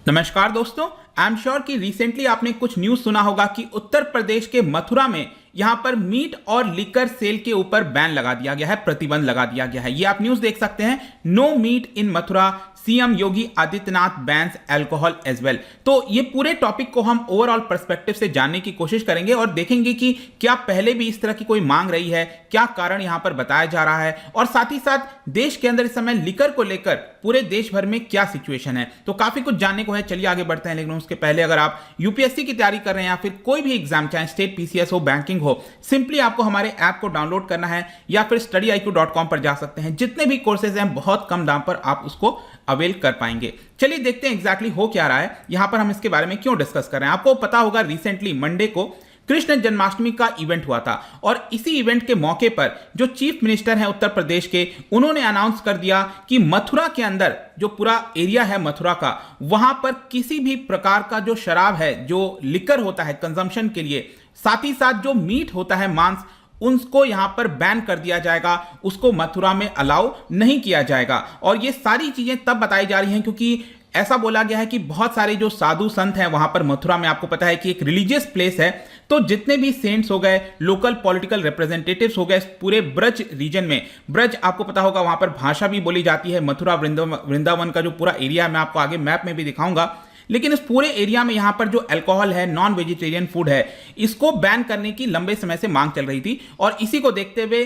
नमस्कार दोस्तों, I am sure कि रिसेंटली आपने कुछ न्यूज सुना होगा कि उत्तर प्रदेश के मथुरा में यहां पर मीट और लिकर सेल के ऊपर बैन लगा दिया गया है, प्रतिबंध लगा दिया गया है। ये आप न्यूज देख सकते हैं, no meat in Mathura, CM Yogi Adityanath bans alcohol as well. तो ये पूरे टॉपिक को हम ओवरऑल पर्सपेक्टिव से जानने की कोशिश करेंगे और देखेंगे कि क्या पहले भी इस तरह की कोई मांग रही है, क्या कारण यहां पर बताया जा रहा है, और साथ ही साथ देश के अंदर इस समय लिकर को लेकर पूरे देश भर में क्या सिचुएशन है। तो काफी कुछ जानने को है, चलिए आगे बढ़ते हैं। लेकिन उसके पहले अगर आप यूपीएससी की तैयारी कर रहे हैं या फिर कोई भी एग्जाम, चाहे स्टेट पीसीएस हो, बैंकिंग हो, सिंपली आपको हमारे ऐप को डाउनलोड करना है या फिर study-iq.com पर जा सकते हैं। जितने भी कोर्सेज हैं बहुत कम दाम पर आप उसको अवेल कर पाएंगे। चलिए देखते हैं एग्जैक्टली हो क्या रहा है, यहां पर हम इसके बारे में क्यों डिस्कस कर रहे हैं। आपको पता होगा रिसेंटली मंडे को कृष्ण जन्माष्टमी का इवेंट हुआ था और इसी इवेंट के मौके पर जो चीफ मिनिस्टर हैं उत्तर प्रदेश के, उन्होंने अनाउंस कर दिया कि मथुरा के अंदर जो पूरा एरिया है मथुरा का, वहां पर किसी भी प्रकार का जो शराब है, जो लिकर होता है कंजम्पशन के लिए, साथ ही साथ जो मीट होता है मांस, उनको यहां पर बैन कर दिया जाएगा, उसको मथुरा में अलाउ नहीं किया जाएगा। और ये सारी चीजें तब बताई जा रही हैं क्योंकि ऐसा बोला गया है कि बहुत सारे जो साधु संत हैं वहां पर मथुरा में, आपको पता है कि एक रिलीजियस प्लेस है, तो जितने भी सेंट्स हो गए, लोकल पॉलिटिकल रिप्रेजेंटेटिव्स हो गए, पूरे ब्रज रीजन में, ब्रज आपको पता होगा वहां पर भाषा भी बोली जाती है, मथुरा वृंदावन का जो पूरा एरिया है, मैं आपको आगे मैप में भी दिखाऊंगा। लेकिन इस पूरे एरिया में यहां पर जो अल्कोहल है, नॉन वेजिटेरियन फूड है, इसको बैन करने की लंबे समय से मांग चल रही थी और इसी को देखते हुए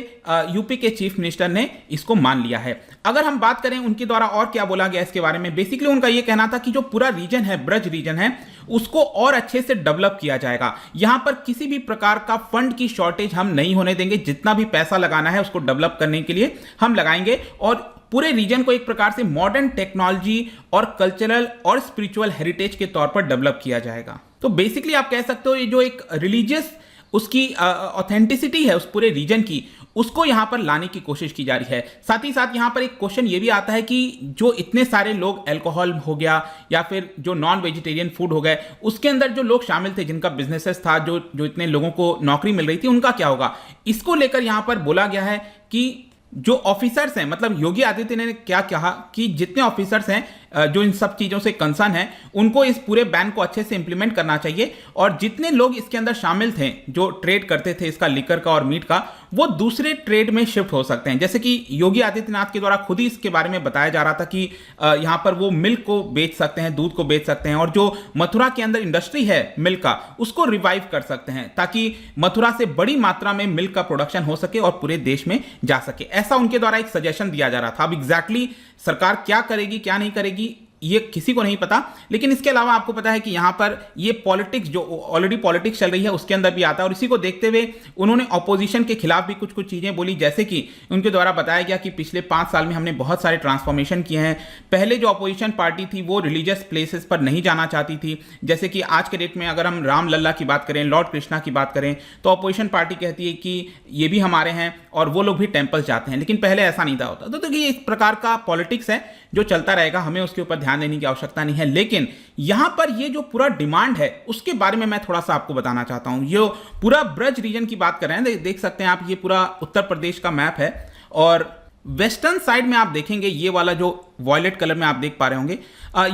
यूपी के चीफ मिनिस्टर ने इसको मान लिया है। अगर हम बात करें उनके द्वारा और क्या बोला गया इसके बारे में, बेसिकली उनका यह कहना था कि जो पूरा रीजन है, ब्रज रीजन है, उसको और अच्छे से डेवलप किया जाएगा। यहां पर किसी भी प्रकार का फंड की शॉर्टेज हम नहीं होने देंगे, जितना भी पैसा लगाना है उसको डेवलप करने के लिए हम लगाएंगे और पूरे रीजन को एक प्रकार से मॉडर्न टेक्नोलॉजी और कल्चरल और स्पिरिचुअल हेरिटेज के तौर पर डेवलप किया जाएगा। तो बेसिकली आप कह सकते हो ये जो एक रिलीजियस उसकी ऑथेंटिसिटी है उस पूरे रीजन की, उसको यहां पर लाने की कोशिश की जा रही है। साथ ही साथ यहां पर एक क्वेश्चन ये भी आता है कि जो इतने सारे लोग, अल्कोहल हो गया या फिर जो नॉन वेजिटेरियन फूड हो गए, उसके अंदर जो लोग शामिल थे, जिनका बिजनेसेस था, जो इतने लोगों को नौकरी मिल रही थी, उनका क्या होगा। इसको लेकर यहां पर बोला गया है कि जो ऑफिसर्स हैं, मतलब योगी आदित्यनाथ ने क्या कहा कि जितने ऑफिसर्स हैं जो इन सब चीजों से कंसर्न है, उनको इस पूरे बैन को अच्छे से इंप्लीमेंट करना चाहिए और जितने लोग इसके अंदर शामिल थे, जो ट्रेड करते थे इसका, लिकर का और मीट का, वो दूसरे ट्रेड में शिफ्ट हो सकते हैं। जैसे कि योगी आदित्यनाथ के द्वारा खुद ही इसके बारे में बताया जा रहा था कि यहां पर वो मिल्क को बेच सकते हैं, दूध को बेच सकते हैं और जो मथुरा के अंदर इंडस्ट्री है मिल्क का, उसको रिवाइव कर सकते हैं ताकि मथुरा से बड़ी मात्रा में मिल्क का प्रोडक्शन हो सके और पूरे देश में जा सके। ऐसा उनके द्वारा एक सजेशन दिया जा रहा था। अब एग्जैक्टली सरकार क्या करेगी क्या नहीं करेगी ये किसी को नहीं पता, लेकिन इसके अलावा आपको पता है कि यहां पर ये पॉलिटिक्स, जो ऑलरेडी पॉलिटिक्स चल रही है, उसके अंदर भी आता है और इसी को देखते हुए उन्होंने ऑपोजिशन के खिलाफ भी कुछ चीजें बोली। जैसे कि उनके द्वारा बताया गया कि पिछले 5 साल में हमने बहुत सारे ट्रांसफॉर्मेशन किए हैं। पहले जो अपोजिशन पार्टी थी वो रिलीजियस प्लेसेस पर नहीं जाना चाहती थी। जैसे कि आज के डेट में अगर हम रामलला की बात करें, लॉर्ड कृष्णा की बात करें, तो अपोजिशन पार्टी कहती है कि ये भी हमारे हैं और वो लोग भी टेम्पल जाते हैं, लेकिन पहले ऐसा नहीं था होता। तो ये एक प्रकार का पॉलिटिक्स है जो चलता रहेगा, हमें उसके ऊपर ध्यान देने की आवश्यकता नहीं है। लेकिन यहां पर ये जो पूरा डिमांड है उसके बारे में मैं थोड़ा सा आपको बताना चाहता हूं। ये पूरा ब्रज रीजन की बात कर रहे हैं, देख सकते हैं आप, ये पूरा उत्तर प्रदेश का मैप है और वेस्टर्न साइड में आप देखेंगे ये वाला जो वॉयलेट कलर में आप देख पा रहे होंगे,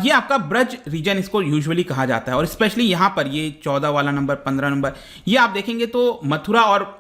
ये आपका ब्रज रीजन इसको यूजुअली कहा जाता है। और स्पेशली यहां पर ये 14 वाला नंबर, 15 नंबर, ये आप देखेंगे तो मथुरा और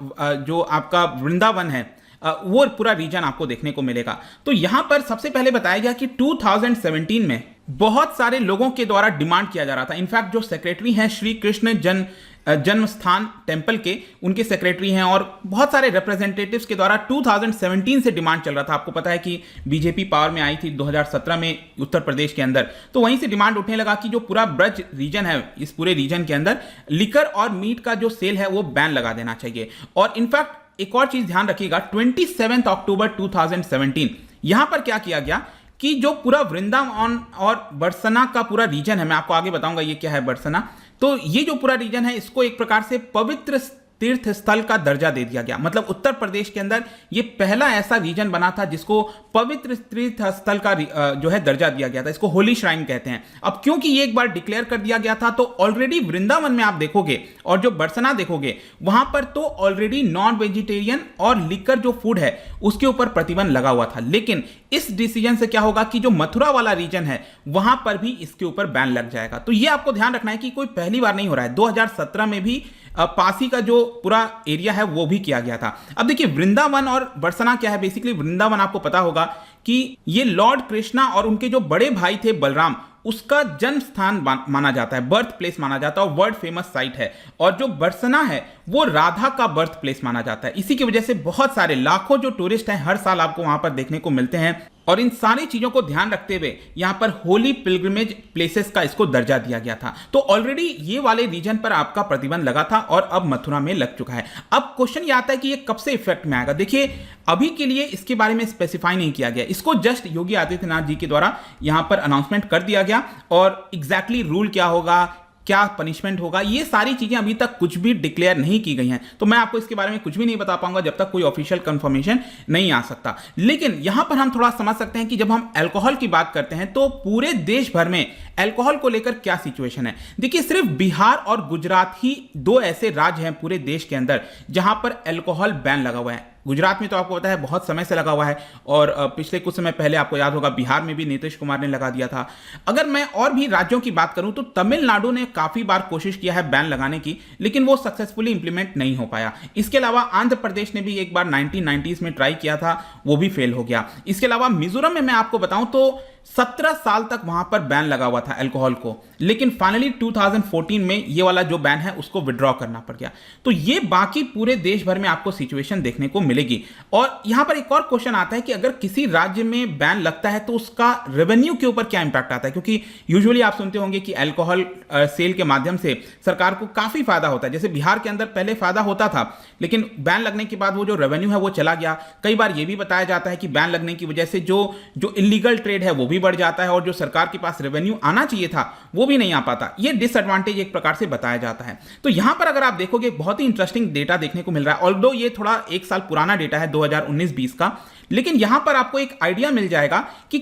जो आपका वृंदावन है वो पूरा रीजन आपको देखने को मिलेगा। तो यहां पर सबसे पहले बताया गया कि 2017 में बहुत सारे लोगों के द्वारा डिमांड किया जा रहा था। इनफैक्ट जो सेक्रेटरी हैं श्री कृष्ण जन्म स्थान टेम्पल के, उनके सेक्रेटरी हैं और बहुत सारे रिप्रेजेंटेटिव्स के द्वारा 2017 से डिमांड चल रहा था। आपको पता है कि बीजेपी पावर में आई थी 2017 में उत्तर प्रदेश के अंदर, तो वहीं से डिमांड उठने लगा कि जो पूरा ब्रज रीजन है, इस पूरे रीजन के अंदर लिकर और मीट का जो सेल है वो बैन लगा देना चाहिए। और इनफैक्ट एक और चीज ध्यान रखिएगा, 27 अक्टूबर 2017 यहां पर क्या किया गया कि जो पूरा वृंदावन और बरसना का पूरा रीजन है, मैं आपको आगे बताऊंगा ये क्या है बरसना, तो ये जो पूरा रीजन है इसको एक प्रकार से पवित्र तीर्थ स्थल का दर्जा दे दिया गया। मतलब उत्तर प्रदेश के अंदर ये पहला ऐसा रीजन बना था जिसको पवित्र तीर्थ स्थल का जो है दर्जा दिया गया था। इसको होली श्राइन कहते हैं। अब क्योंकि ये एक बार डिक्लेयर कर दिया गया था, तो ऑलरेडी वृंदावन में आप देखोगे और जो बरसना देखोगे वहां पर तो ऑलरेडी नॉन वेजिटेरियन और लिकर जो फूड है उसके ऊपर प्रतिबंध लगा हुआ था। लेकिन इस डिसीजन से क्या होगा कि जो मथुरा वाला रीजन है वहां पर भी इसके ऊपर बैन लग जाएगा। तो ये आपको ध्यान रखना है कि कोई पहली बार नहीं हो रहा है। 2017 में भी पासी का जो पूरा एरिया है वो भी किया गया था। अब देखिए वृंदावन और बरसना क्या है। बेसिकली वृंदावन आपको पता होगा कि ये लॉर्ड कृष्णा और उनके जो बड़े भाई थे बलराम, उसका जन्म स्थान माना जाता है, बर्थ प्लेस माना जाता है और वर्ल्ड फेमस साइट है। और जो बरसना है वो राधा का बर्थ प्लेस माना जाता है। इसी की वजह से बहुत सारे लाखों जो टूरिस्ट हैं हर साल आपको वहां पर देखने को मिलते हैं। और इन सारी चीजों को ध्यान रखते हुए यहां पर होली पिलग्रिमेज प्लेसेस का इसको दर्जा दिया गया था। तो ऑलरेडी ये वाले रीजन पर आपका प्रतिबंध लगा था और अब मथुरा में लग चुका है। अब क्वेश्चन ये आता है कि ये कब से इफेक्ट में आएगा। देखिए अभी के लिए इसके बारे में स्पेसिफाई नहीं किया गया, इसको जस्ट योगी आदित्यनाथ जी के द्वारा यहां पर अनाउंसमेंट कर दिया गया। और एग्जैक्टली रूल क्या होगा, क्या पनिशमेंट होगा, ये सारी चीजें अभी तक कुछ भी डिक्लेयर नहीं की गई हैं। तो मैं आपको इसके बारे में कुछ भी नहीं बता पाऊंगा जब तक कोई ऑफिशियल कंफर्मेशन नहीं आ सकता। लेकिन यहां पर हम थोड़ा समझ सकते हैं कि जब हम अल्कोहल की बात करते हैं तो पूरे देश भर में अल्कोहल को लेकर क्या सिचुएशन है। देखिए सिर्फ बिहार और गुजरात ही दो ऐसे राज्य हैं पूरे देश के अंदर जहां पर अल्कोहल बैन लगा हुआ है। गुजरात में तो आपको पता है बहुत समय से लगा हुआ है और पिछले कुछ समय पहले आपको याद होगा बिहार में भी नीतीश कुमार ने लगा दिया था। अगर मैं और भी राज्यों की बात करूं तो तमिलनाडु ने काफी बार कोशिश किया है बैन लगाने की, लेकिन वो सक्सेसफुली इंप्लीमेंट नहीं हो पाया। इसके अलावा आंध्र प्रदेश ने भी एक बार 1990s में ट्राई किया था, वो भी फेल हो गया। इसके अलावा मिजोरम में मैं आपको बताऊं तो 17 साल तक वहां पर बैन लगा हुआ था अल्कोहल को, लेकिन फाइनली 2014 में ये वाला जो बैन है उसको विड्रॉ करना पड़ गया। तो ये बाकी पूरे देश भर में आपको सिचुएशन देखने को मिलेगी। और यहां पर एक और क्वेश्चन आता है कि अगर किसी राज्य में बैन लगता है तो उसका रेवेन्यू के ऊपर क्या इंपैक्ट आता है, क्योंकि यूजुअली आप सुनते होंगे कि अल्कोहल सेल के माध्यम से सरकार को काफी फायदा होता है। जैसे बिहार के अंदर पहले फायदा होता था, लेकिन बैन लगने के बाद वो जो रेवेन्यू है वो चला गया। कई बार ये भी बताया जाता है कि बैन लगने की वजह से जो इलीगल ट्रेड है वो भी बढ़ जाता है और जो सरकार के पास रेवेन्यू आना चाहिए था वो भी नहीं आ पाता। ये डिसएडवांटेज एक प्रकार से बताया जाता है। तो यहां पर अगर आप देखोगे बहुत ही इंटरेस्टिंग डेटा देखने को मिल रहा है। ऑल्दो ये थोड़ा एक साल पुराना डेटा है 2019-20 का, लेकिन यहां पर आपको एक आइडिया मिल जाएगा कि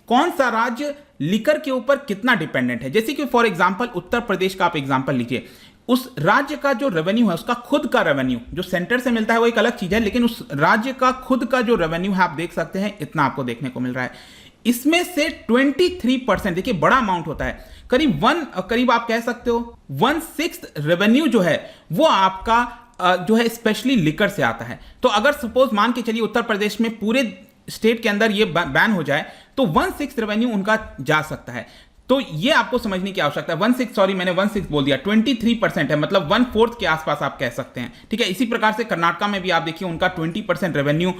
कौन सा राज्य लिकर के ऊपर कितना डिपेंडेंट है। जैसे कि फॉर एग्जांपल उत्तर प्रदेश का आप एग्जांपल लीजिए। उस राज्य का जो रेवेन्यू है, उसका खुद का रेवेन्यू जो सेंटर से मिलता है वो एक अलग चीज है, लेकिन उस राज्य का खुद का जो रेवेन्यू है आप देख सकते हैं इतना आपको देखने को मिल रहा है। इसमें से 23%, देखिए बड़ा अमाउंट होता है, करीब आप कह सकते हो 1/6 रेवेन्यू जो है वो आपका जो है स्पेशली लिकर से आता है। तो अगर सपोज मान के चलिए उत्तर प्रदेश में पूरे स्टेट के अंदर ये बैन हो जाए तो 1/6 रेवेन्यू उनका जा सकता है। तो ये आपको समझने की आवश्यकता है। 1/6 बोल दिया, 23% है, मतलब 1/4 के आसपास आप कह सकते हैं। ठीक है, इसी प्रकार से कर्नाटका में भी आप देखिए उनका 20% रेवेन्यू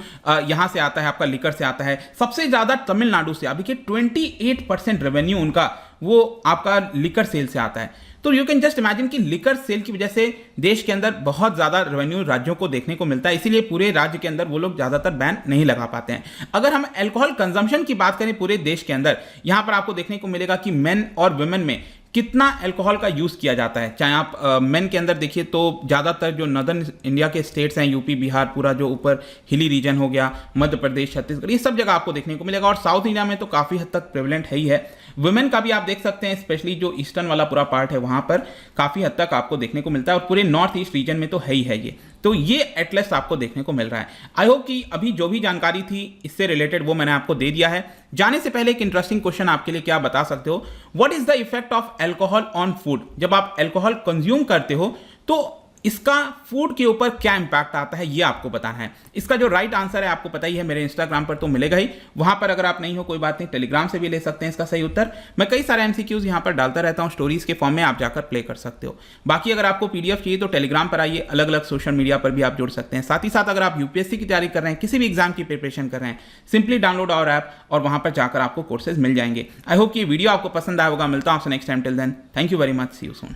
यहां से आता है, आपका लिकर से आता है। सबसे ज्यादा तमिलनाडु से, आप देखिए 28% रेवेन्यू उनका वो आपका लिकर सेल से आता है। तो यू कैन जस्ट इमेजिन कि लिकर सेल की वजह से देश के अंदर बहुत ज्यादा रेवेन्यू राज्यों को देखने को मिलता है, इसीलिए पूरे राज्य के अंदर वो लोग ज्यादातर बैन नहीं लगा पाते हैं। अगर हम अल्कोहल कंजम्पशन की बात करें पूरे देश के अंदर, यहां पर आपको देखने को मिलेगा कि मेन और वुमेन में कितना अल्कोहल का यूज किया जाता है। चाहे आप मेन के अंदर देखिए तो ज्यादातर जो नॉर्दर्न इंडिया के स्टेट्स हैं, यूपी बिहार, पूरा जो ऊपर हिली रीजन हो गया, मध्य प्रदेश, छत्तीसगढ़, ये सब जगह आपको देखने को मिलेगा। और साउथ इंडिया में तो काफी हद तक प्रेवलेंट है ही है। वुमेन का भी आप देख सकते हैं, स्पेशली जो ईस्टर्न वाला पूरा पार्ट है वहां पर काफी हद तक आपको देखने को मिलता है, और पूरे नॉर्थ ईस्ट रीजन में तो है ही है ये। तो ये एटलीस्ट आपको देखने को मिल रहा है। आई होप कि अभी जो भी जानकारी थी इससे रिलेटेड वो मैंने आपको दे दिया है। जाने से पहले एक इंटरेस्टिंग क्वेश्चन आपके लिए क्या बता सकते हो, what is the effect of alcohol on food. जब आप अल्कोहल कंज्यूम करते हो तो इसका फूड के ऊपर क्या इंपैक्ट आता है ये आपको बताना है। इसका जो राइट आंसर है आपको पता ही है, मेरे इंस्टाग्राम पर तो मिलेगा ही, वहां पर अगर आप नहीं हो कोई बात नहीं, टेलीग्राम से भी ले सकते हैं इसका सही उत्तर। मैं कई सारे एमसीक्यूज यहां पर डालता रहता हूं स्टोरीज के फॉर्म में, आप जाकर प्ले कर सकते हो। बाकी अगर आपको पीडीएफ चाहिए तो टेलीग्राम पर आइए, अलग अलग सोशल मीडिया पर भी आप जुड़ सकते हैं। साथ ही साथ अगर आप यूपीएससी की तैयारी कर रहे हैं, किसी भी एग्जाम की प्रिपरेशन कर रहे हैं, सिंपली डाउनलोड आवर ऐप और वहां पर जाकर आपको कोर्सेज मिल जाएंगे। आई होप कि वीडियो आपको पसंद आया होगा। मिलता हूं आपसे next time, till then thank you very much, see you soon.